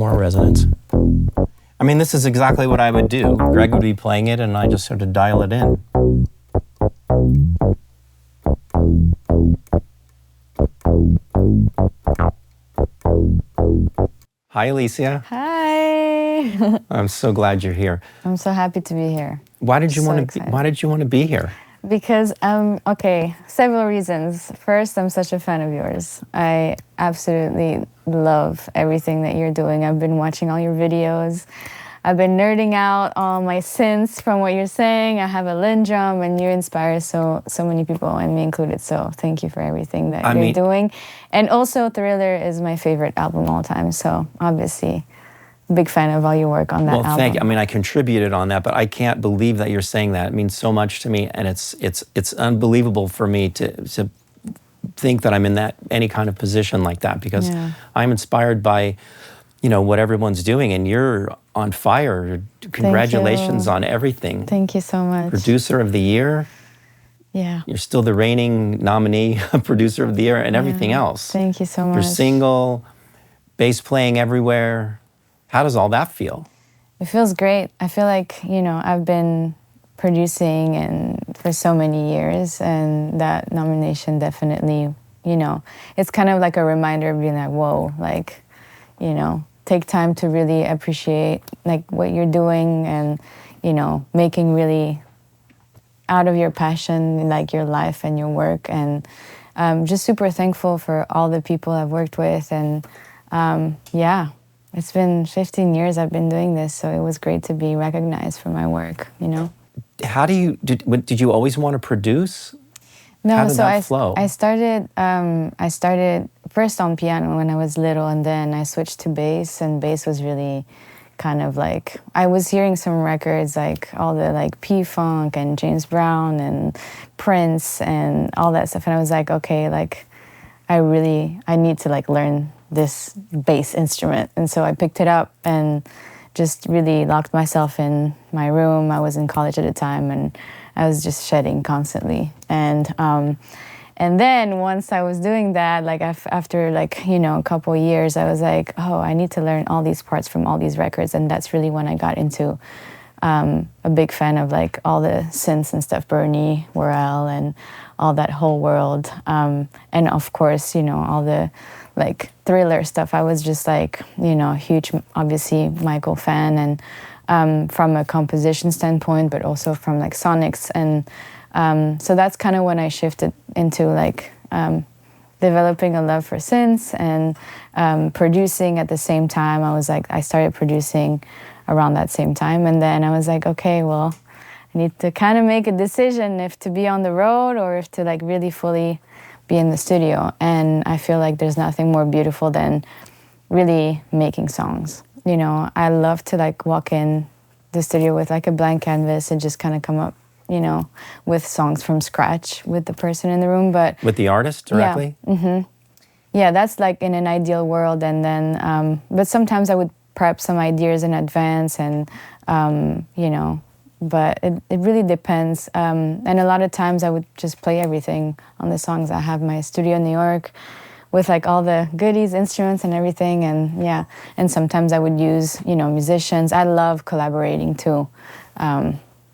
more resonance. I mean, this is exactly what I would do. Greg would be playing it, and I just sort of dial it in. Hi, Alissia. Hi. I'm so glad you're here. I'm so happy to be here. Why did you want to be here? Because okay, several reasons. First, I'm such a fan of yours. I absolutely love everything that you're doing. I've been watching all your videos. I've been nerding out on my synths from what you're saying. I have a Lin drum, and you inspire so many people, and me included. So thank you for everything that you're doing. And also, Thriller is my favorite album of all time. So obviously, big fan of all your work on that album. Well, thank you. I mean, I contributed on that, but I can't believe that you're saying that. It means so much to me, and it's unbelievable for me to think that I'm in any kind of position like that, because I'm inspired by, you know, what everyone's doing, and you're on fire. Congratulations on everything. Thank you so much. Producer of the Year. Yeah. You're still the reigning nominee, Producer of the Year, and everything else. Thank you so much. You're single, bass playing everywhere. How does all that feel? It feels great. I feel like, you know, I've been producing for so many years, and that nomination definitely, you know, it's kind of like a reminder of being like, whoa, like, you know, take time to really appreciate like what you're doing, and, you know, making really out of your passion, like your life and your work. And just super thankful for all the people I've worked with. And yeah, it's been 15 years I've been doing this, so it was great to be recognized for my work, you know. How do you, did you always want to produce? No, How did that flow? I started first on piano when I was little, and then I switched to bass, and bass was really kind of like, I was hearing some records, like all the like P-Funk and James Brown and Prince and all that stuff, and I was like, okay, like I need to like learn this bass instrument. And so I picked it up and just really locked myself in my room. I was in college at the time, and I was just shedding constantly. And then once I was doing that, like after like, you know, a couple of years, I was like, oh, I need to learn all these parts from all these records. And that's really when I got into a big fan of like all the synths and stuff, Bernie, Worrell, and all that whole world. And of course, you know, all the like Thriller stuff. I was just like, you know, huge, obviously, Michael fan, and from a composition standpoint, but also from like sonics. And so that's kind of when I shifted into like developing a love for synths and producing at the same time. I started producing around that same time. And then I was like, okay, well, I need to kind of make a decision if to be on the road or if to like really fully be in the studio. And I feel like there's nothing more beautiful than really making songs. You know, I love to like walk in the studio with like a blank canvas and just kind of come up, you know, with songs from scratch with the person in the room. But with the artist directly? Yeah, yeah, that's like in an ideal world. And then, but sometimes I would prep some ideas in advance, and, you know, but it really depends. And a lot of times I would just play everything on the songs. I have my studio in New York with like all the goodies, instruments and everything. And yeah, and sometimes I would use, you know, musicians. I love collaborating too.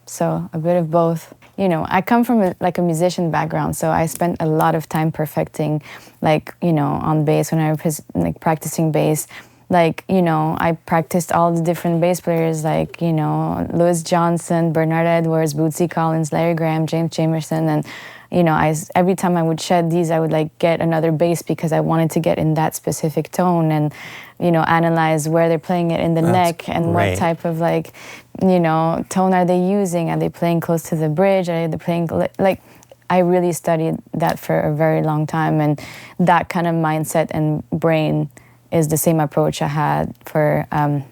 So a bit of both. You know, I come from a musician background, so I spent a lot of time perfecting, like, you know, on bass when I was like practicing bass. Like, you know, I practiced all the different bass players, like, you know, Louis Johnson, Bernard Edwards, Bootsy Collins, Larry Graham, James Jamerson. And, you know, every time I would shed these, I would like get another bass because I wanted to get in that specific tone and, you know, analyze where they're playing it in the neck and what type of like, you know, tone are they using? Are they playing close to the bridge? Are they playing, like, I really studied that for a very long time. And that kind of mindset and brain is the same approach I had for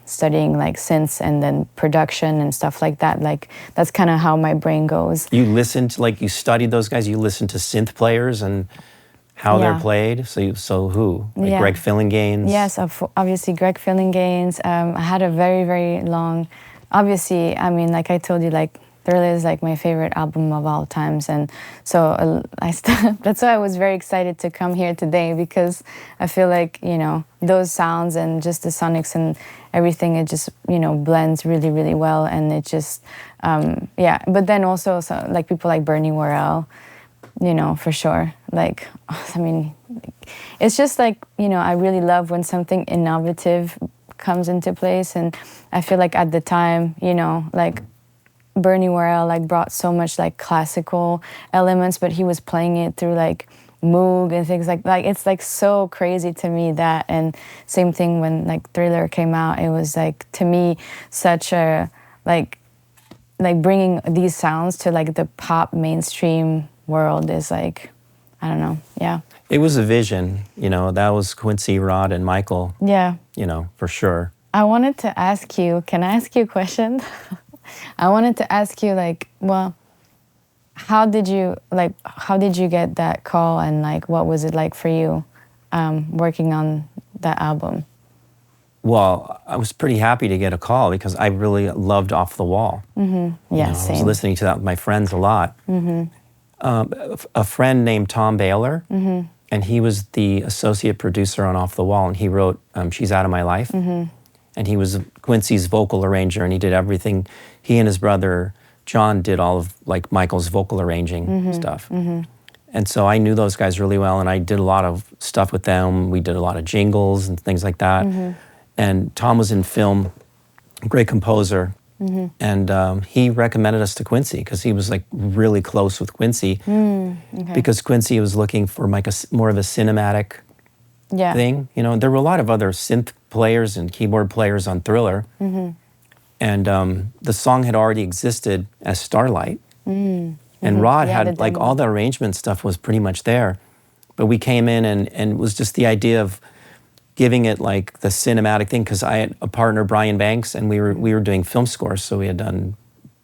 studying like synths and then production and stuff like that. Like, that's kind of how my brain goes. You listened, like you studied those guys, you listened to synth players and how they're played? So who? Like Greg Fillinganes? Yes, obviously Greg Fillinganes. I had a very, very long, obviously, I mean, like I told you, like Thriller is like my favorite album of all times, and so that's why I was very excited to come here today, because I feel like, you know, those sounds and just the sonics and everything, it just, you know, blends really, really well, and it just, yeah. But then also, so, like people like Bernie Worrell, you know, for sure. Like, I mean, it's just like, you know, I really love when something innovative comes into place, and I feel like at the time, you know, like Bernie Worrell like brought so much like classical elements, but he was playing it through like Moog and things like it's like so crazy to me that. And same thing when like Thriller came out, it was like, to me, such a like bringing these sounds to like the pop mainstream world is like, I don't know, yeah. It was a vision, you know, that was Quincy, Rod, and Michael. Yeah. You know, for sure. I wanted to ask you, can I ask you a question? I wanted to ask you, like, well, how did you get that call, and like, what was it like for you working on that album? Well, I was pretty happy to get a call because I really loved Off the Wall. Mm-hmm. Yeah, same. I was listening to that with my friends a lot. Mm-hmm. A friend named Tom Baylor, mm-hmm. and he was the associate producer on Off the Wall, and he wrote She's Out of My Life. Mm-hmm. And he was Quincy's vocal arranger, and he did everything. He and his brother John did all of like Michael's vocal arranging mm-hmm. stuff. Mm-hmm. And so I knew those guys really well, and I did a lot of stuff with them. We did a lot of jingles and things like that. Mm-hmm. And Tom was in film, great composer. Mm-hmm. And he recommended us to Quincy because he was like really close with Quincy. Okay. Because Quincy was looking for like more of a cinematic thing. You know, there were a lot of other synth players and keyboard players on Thriller. Mm-hmm. And the song had already existed as Starlight. Mm-hmm. And Rod had like all the arrangement stuff was pretty much there. But we came in and it was just the idea of giving it like the cinematic thing, because I had a partner, Brian Banks, and we were doing film scores. So we had done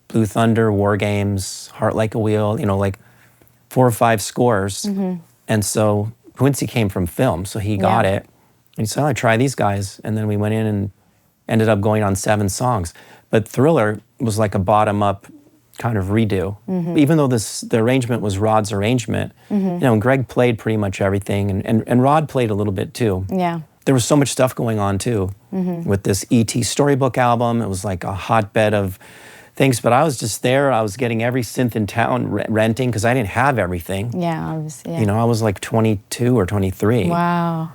Blue Thunder, War Games, Heart Like a Wheel, you know, like 4 or 5 scores. Mm-hmm. And so Quincy came from film, so he got it. And he said, I'll try these guys. And then we went in and ended up going on 7 songs. But Thriller was like a bottom-up kind of redo. Mm-hmm. Even though the arrangement was Rod's arrangement, mm-hmm. you know, and Greg played pretty much everything, and Rod played a little bit too. Yeah. There was so much stuff going on too mm-hmm. with this E.T. storybook album. It was like a hotbed of things, but I was just there. I was getting every synth in town renting because I didn't have everything. Yeah, obviously. Yeah. You know, I was like 22 or 23. Wow.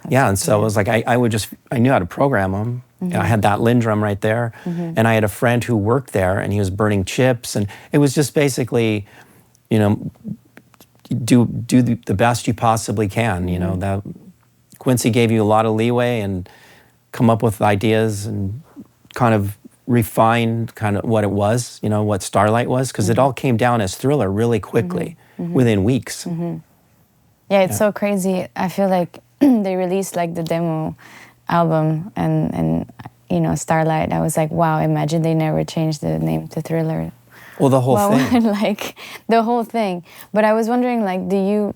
Yeah, and so it was like I knew how to program them. Mm-hmm. I had that Lindrum right there, mm-hmm. and I had a friend who worked there, and he was burning chips, and it was just basically, you know, do the best you possibly can. You know, that Quincy gave you a lot of leeway and come up with ideas and kind of refine kind of what it was, you know, what Starlight was, because it all came down as Thriller really quickly, within weeks. Mm-hmm. Yeah, it's so crazy. I feel like they released like the demo album and you know, Starlight. I was like, wow, imagine they never changed the name to Thriller. Well, the whole thing. Like, the whole thing. But I was wondering, like, did you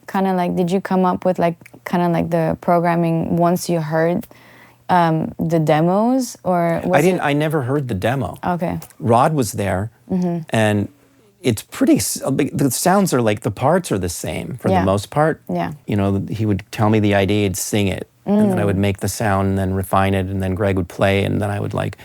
come up with, like, kind of like the programming once you heard the demos, or was I never heard the demo. Okay. Rod was there, mm-hmm. and it's pretty, the sounds are like, the parts are the same for the most part. Yeah. You know, he would tell me the idea, he'd sing it, and then I would make the sound and then refine it, and then Greg would play, and then I would like,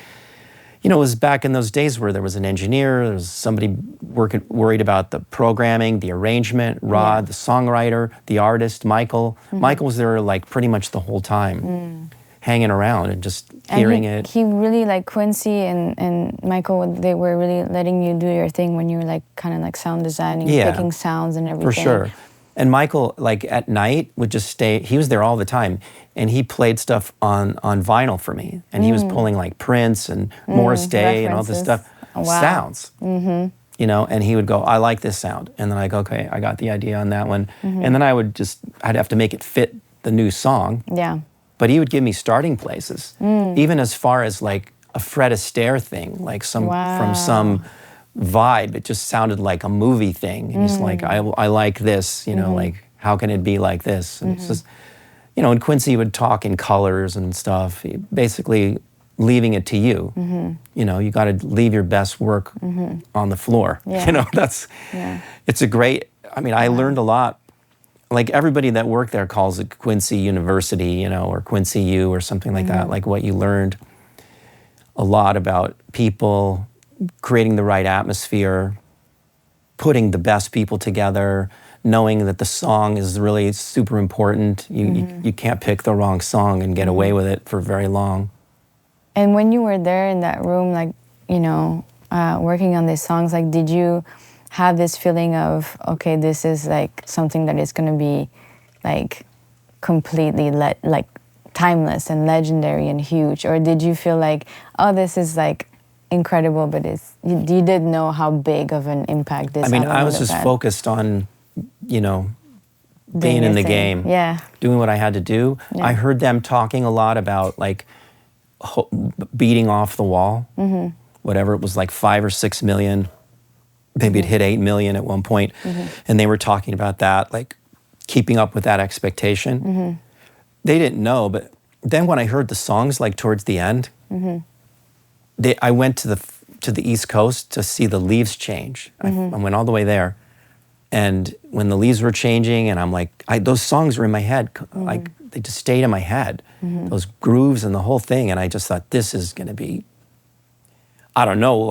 you know, it was back in those days where there was an engineer, there was somebody worried about the programming, the arrangement, Rod, the songwriter, the artist, Michael. Mm-hmm. Michael was there like pretty much the whole time, hanging around and just hearing it. He really, like Quincy and Michael, they were really letting you do your thing when you were like kind of like sound designing, picking sounds and everything. For sure. And Michael, like at night, would just stay, he was there all the time, and he played stuff on vinyl for me. And he was pulling like Prince and Morris Day and all this stuff. Wow. Sounds. Mm-hmm. You know, and he would go, I like this sound. And then I go, okay, I got the idea on that one. Mm-hmm. And then I'd have to make it fit the new song. Yeah. But he would give me starting places, even as far as like a Fred Astaire thing, like from some vibe. It just sounded like a movie thing. And he's like, I like this, you know, like, how can it be like this? And it's just, you know, and Quincy would talk in colors and stuff. He basically, leaving it to you. You know, you got to leave your best work on the floor. Yeah. You know, it's a great, I mean, I learned a lot. Like everybody that worked there calls it Quincy University, you know, or Quincy U or something like that. Like what you learned a lot about people, creating the right atmosphere, putting the best people together, knowing that the song is really super important. You can't pick the wrong song and get away with it for very long. And when you were there in that room, like, you know, working on these songs, like, did you have this feeling of, okay, this is like something that is going to be like completely like timeless and legendary and huge? Or did you feel like, oh, this is like incredible, but you didn't know how big of an impact this I mean, I was just focused on, you know, being in the game, doing what I had to do. I heard them talking a lot about like beating off the wall, whatever it was, like 5 or 6 million. Maybe it hit 8 million at one point. And they were talking about that, like keeping up with that expectation. They didn't know, but then when I heard the songs, like towards the end, I went to the East Coast to see the leaves change. I went all the way there. And when the leaves were changing, and I'm like, those songs were in my head, like they just stayed in my head, those grooves and the whole thing. And I just thought, this is going to be, I don't know,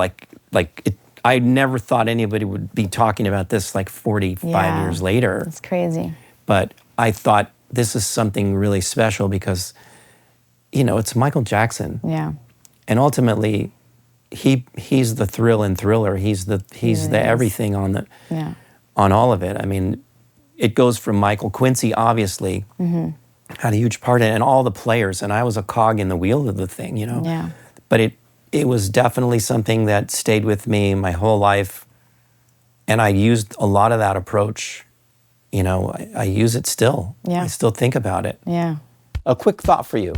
I never thought anybody would be talking about this like 45 years later. It's crazy. But I thought this is something really special because, you know, it's Michael Jackson. Yeah. And ultimately, he's the thrill and thriller. He's the everything on all of it. I mean, it goes from Michael. Quincy obviously had a huge part in it, and all the players. And I was a cog in the wheel of the thing, you know. Yeah. But it was definitely something that stayed with me my whole life. And I used a lot of that approach. You know, I use it still. Yeah. I still think about it. Yeah. A quick thought for you.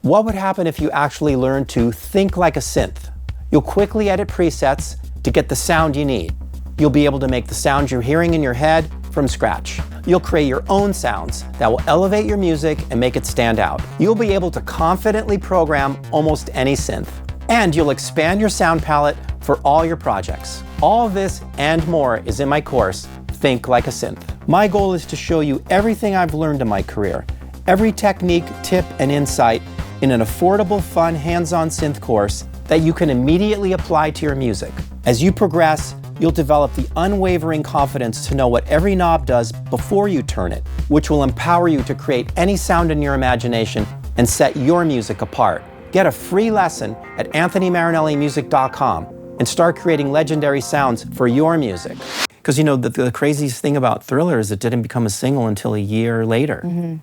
What would happen if you actually learned to think like a synth? You'll quickly edit presets to get the sound you need. You'll be able to make the sounds you're hearing in your head from scratch. You'll create your own sounds that will elevate your music and make it stand out. You'll be able to confidently program almost any synth. And you'll expand your sound palette for all your projects. All of this and more is in my course, Think Like a Synth. My goal is to show you everything I've learned in my career, every technique, tip, and insight in an affordable, fun, hands-on synth course that you can immediately apply to your music. As you progress, you'll develop the unwavering confidence to know what every knob does before you turn it, which will empower you to create any sound in your imagination and set your music apart. Get a free lesson at anthonymarinellimusic.com and start creating legendary sounds for your music. Because you know, the craziest thing about Thriller is it didn't become a single until a year later.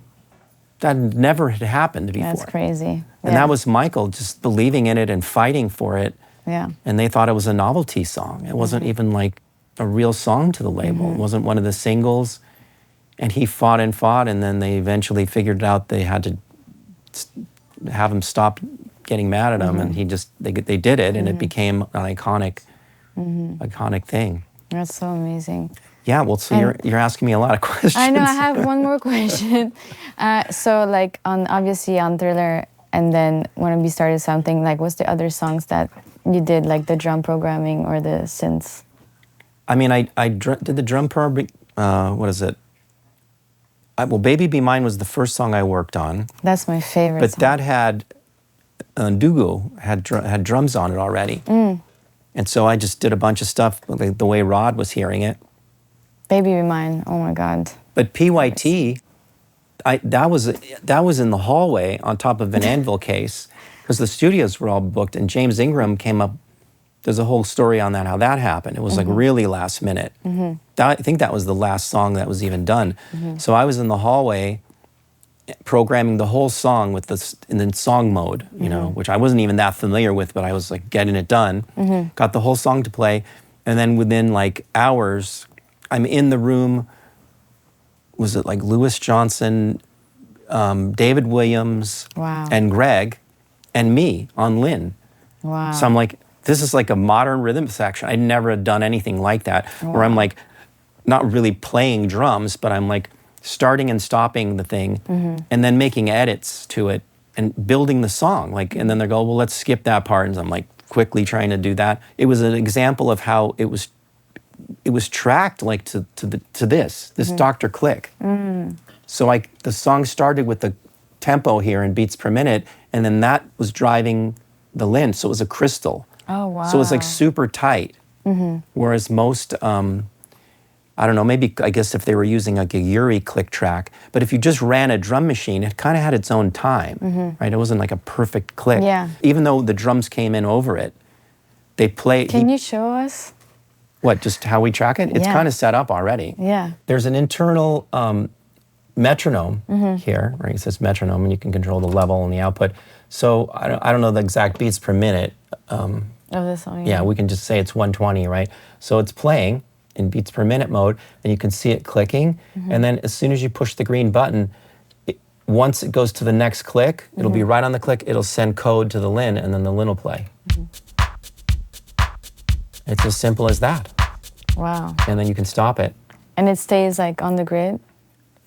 That never had happened before. That's crazy. And that was Michael just believing in it and fighting for it. Yeah. And they thought it was a novelty song. It wasn't even like a real song to the label. It wasn't one of the singles. And he fought, and then they eventually figured out they had to have him stop getting mad at him, and they did it, and it became an iconic thing. That's so amazing. Yeah, well, so you're asking me a lot of questions. I know. I have one more question. So, like, obviously on Thriller, and then when we started something, like, what's the other songs that you did, like the drum programming or the synths? I mean, I did the drum programming. What is it? Well, Baby Be Mine was the first song I worked on. That's my favorite But song. that had, Dugo had drums on it already. And so I just did a bunch of stuff like the way Rod was hearing it. Baby Be Mine, oh my God. But P.Y.T, that was in the hallway on top of an anvil case because the studios were all booked, and James Ingram came up. There's a whole story on that, how that happened. It was like really last minute. I think that was the last song that was even done. So I was in the hallway programming the whole song with in song mode, you know, which I wasn't even that familiar with, but I was like getting it done. Got the whole song to play, and then within like hours, I'm in the room. Was it like Louis Johnson, David Williams, and Greg, and me on Lynn. Wow. So I'm like, this is like a modern rhythm section. I never had done anything like that, where I'm like, not really playing drums, but I'm like starting and stopping the thing, and then making edits to it and building the song. Like, and then they go, well, let's skip that part. And I'm like quickly trying to do that. It was an example of how it was tracked like to this Dr. Click. So the song started with the tempo here in beats per minute, and then that was driving the lin. So it was a crystal. Oh, wow. So it was like super tight. Whereas most, I don't know, maybe I guess if they were using like a Uri click track, but if you just ran a drum machine, it kind of had its own time, right? It wasn't like a perfect click. Yeah. Even though the drums came in over it, they play. Can you show us? What, just how we track it? It's Yeah. kind of set up already. Yeah. There's an internal metronome here, right? It says metronome, and you can control the level and the output. So I don't know the exact beats per minute. Of the song. Yeah, we can just say it's 120, right? So it's playing in beats per minute mode, and you can see it clicking. And then as soon as you push the green button, once it goes to the next click, it'll be right on the click, it'll send code to the lin, and then the lin will play. It's as simple as that. Wow. And then you can stop it. And it stays like on the grid?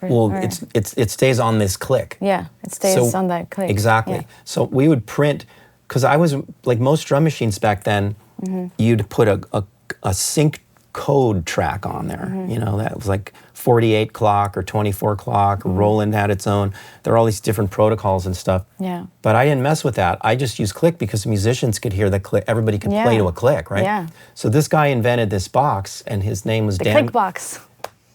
Well, it stays on this click. Yeah, it stays on that click. Exactly. Yeah. So we would print, because I was, like most drum machines back then, you'd put a sync code track on there. You know, that was like 48 clock or 24 clock, Roland had its own. There are all these different protocols and stuff. Yeah. But I didn't mess with that. I just used click because musicians could hear the click. Everybody could play to a click, right? Yeah. So this guy invented this box, and his name was Dan. Click box.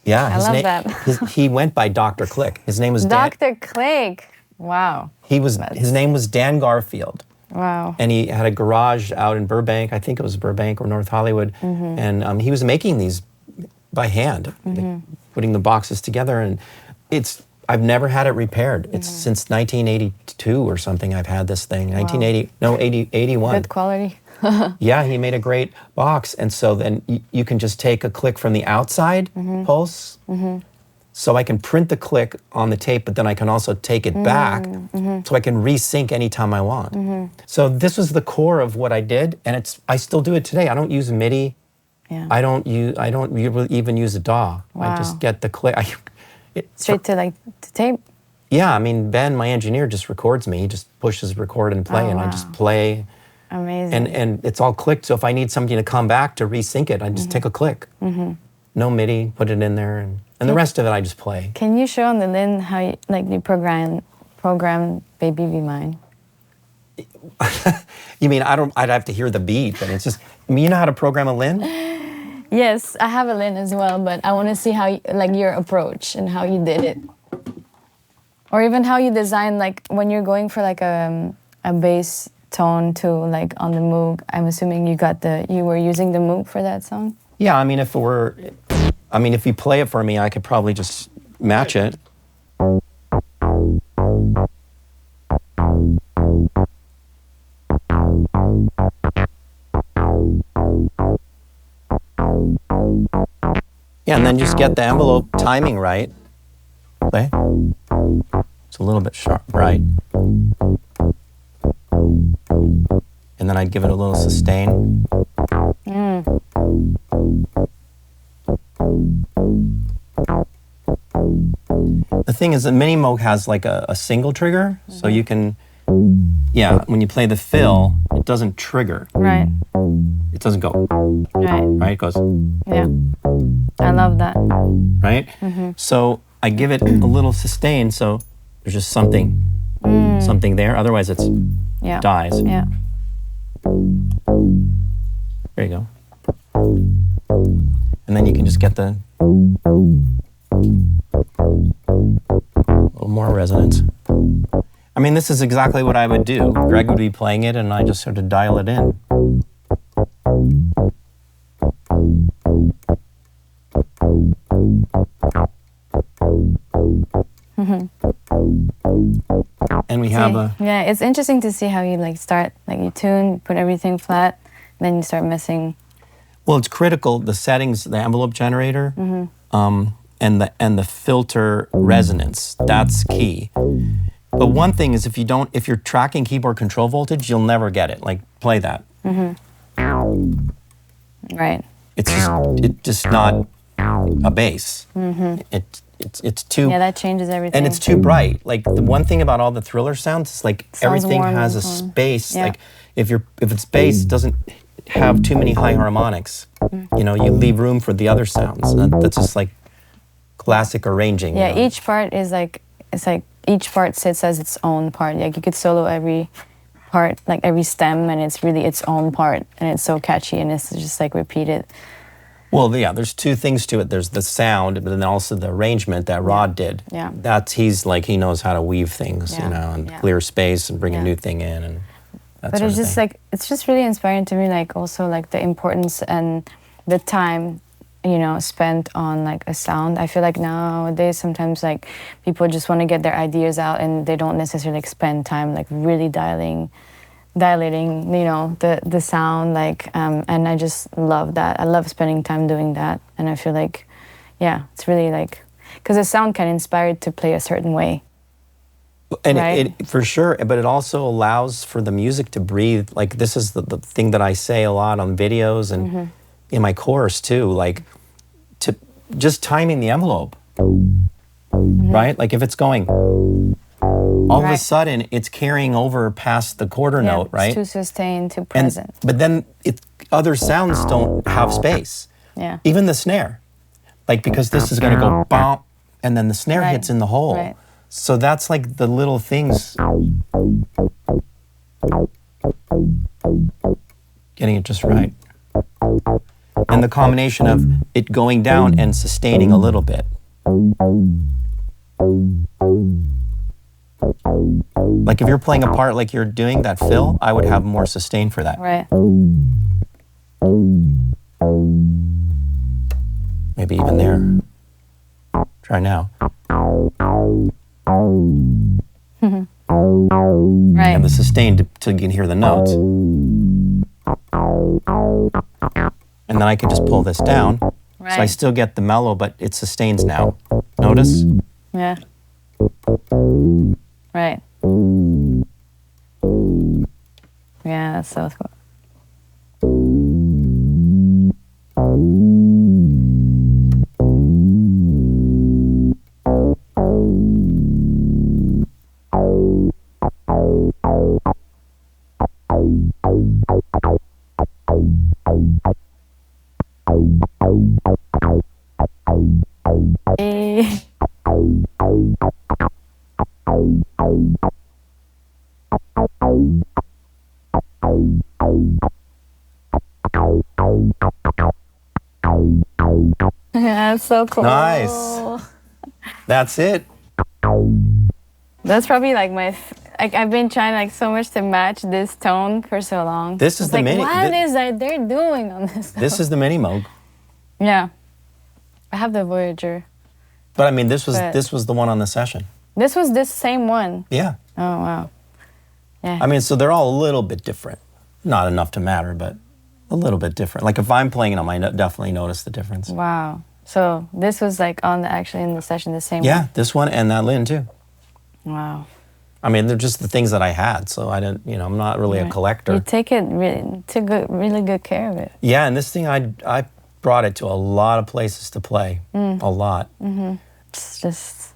Yeah, I love that. He went by Dr. Click. His name was Dr. Click. Wow. His name was Dan Garfield. Wow. And he had a garage out in Burbank. I think it was Burbank or North Hollywood. And he was making these by hand, like, putting the boxes together. And I've never had it repaired. It's since 1982 or something I've had this thing. 81. Good quality. Yeah, he made a great box. And so then you can just take a click from the outside pulse. So I can print the click on the tape, but then I can also take it back so I can resync anytime I want. So this was the core of what I did, and I still do it today. I don't use MIDI. Yeah. I don't even use a DAW. Wow. I just get the click. Straight to like the tape? Yeah, I mean, Ben, my engineer, just records me. He just pushes record and play, and I just play. Amazing. And it's all clicked, so if I need something to come back to resync it, I just take a click. No MIDI, put it in there, and the rest of it I just play. Can you show on the lin how you program Baby Be Mine? You mean I'd have to hear the beat, but it's just, you know how to program a lin? Yes, I have a lin as well, but I want to see how your approach and how you did it. Or even how you design, like when you're going for like a bass tone to like on the Moog. I'm assuming you were using the Moog for that song? Yeah, I mean, if you play it for me, I could probably just match it. Yeah, and then just get the envelope timing right. Play. It's a little bit sharp, right? And then I'd give it a little sustain. The thing is that Minimoog has like a single trigger, so you can, when you play the fill, it doesn't trigger. Right. It doesn't go. Right. It goes. Yeah. I love that. Right? So I give it a little sustain, so there's just something there. Otherwise, it's dies. Yeah. There you go. And then you can just get the little more resonance. I mean, this is exactly what I would do. Greg would be playing it, and I just sort of dial it in. And we have Yeah, it's interesting to see how you start, you tune, put everything flat, then you start messing. Well, it's critical, the settings, the envelope generator, and the filter resonance. That's key. But one thing is if you're tracking keyboard control voltage, you'll never get it. Like, play that. Right. It's just not a bass. it's too. Yeah, that changes everything. And it's too bright. Like the one thing about all the Thriller sounds is like everything warm has a and calm. space. Yeah. Like if it's bass, it doesn't have too many high harmonics. You know, you leave room for the other sounds. And that's just like classic arranging. Yeah, you know? each part is like, it's like each part sits as its own part. Like you could solo every part, like every stem, and it's really its own part, and it's so catchy, and it's just like repeated. Well, yeah, there's two things to it. There's the sound, but then also the arrangement that Rod did. Yeah. He knows how to weave things, you know, and clear space and bring a new thing in and that But sort it's of just thing. like, it's just really inspiring to me, like also like the importance and the time, you know, spent on like a sound. I feel like nowadays sometimes like people just want to get their ideas out and they don't necessarily like spend time like really dilating, you know, the sound, like, and I just love that. I love spending time doing that, and I feel like, yeah, it's really like, because the sound can inspire it to play a certain way. And right? it for sure, but it also allows for the music to breathe. Like this is the thing that I say a lot on videos and in my course too, like to just timing the envelope, right? Like if it's going, all of a sudden it's carrying over past the quarter note, right? It's too sustained, too present. But then other sounds don't have space. Yeah. Even the snare, like because this is going to go bump, and then the snare hits in the hole. Right. So that's like the little things. Getting it just right. And the combination of it going down and sustaining a little bit. Like if you're playing a part like you're doing that fill, I would have more sustain for that. Right. Maybe even there. Try now. Right. And the sustain till you can hear the notes. And then I can just pull this down. Right. So I still get the mellow, but it sustains now. Notice? Yeah. Right. Yeah, that's so cool. Hey. That's so cool. Nice. That's it. That's probably like like I've been trying like so much to match this tone for so long. This is it's the like, mini. What is that they're doing on this? This is the Minimoog. Yeah, I have the Voyager. But I mean, this was the one on the session. This was this same one. Yeah. Oh wow. Yeah. I mean, so they're all a little bit different. Not enough to matter, but a little bit different. Like if I'm playing them, I definitely notice the difference. Wow. So this was like actually in the session the same Yeah, one? this one and that Lynn too. Wow. I mean, they're just the things that I had, so I didn't, you know, I'm not really a collector. You take it really good care of it. Yeah, and this thing, I brought it to a lot of places to play, a lot. It's just...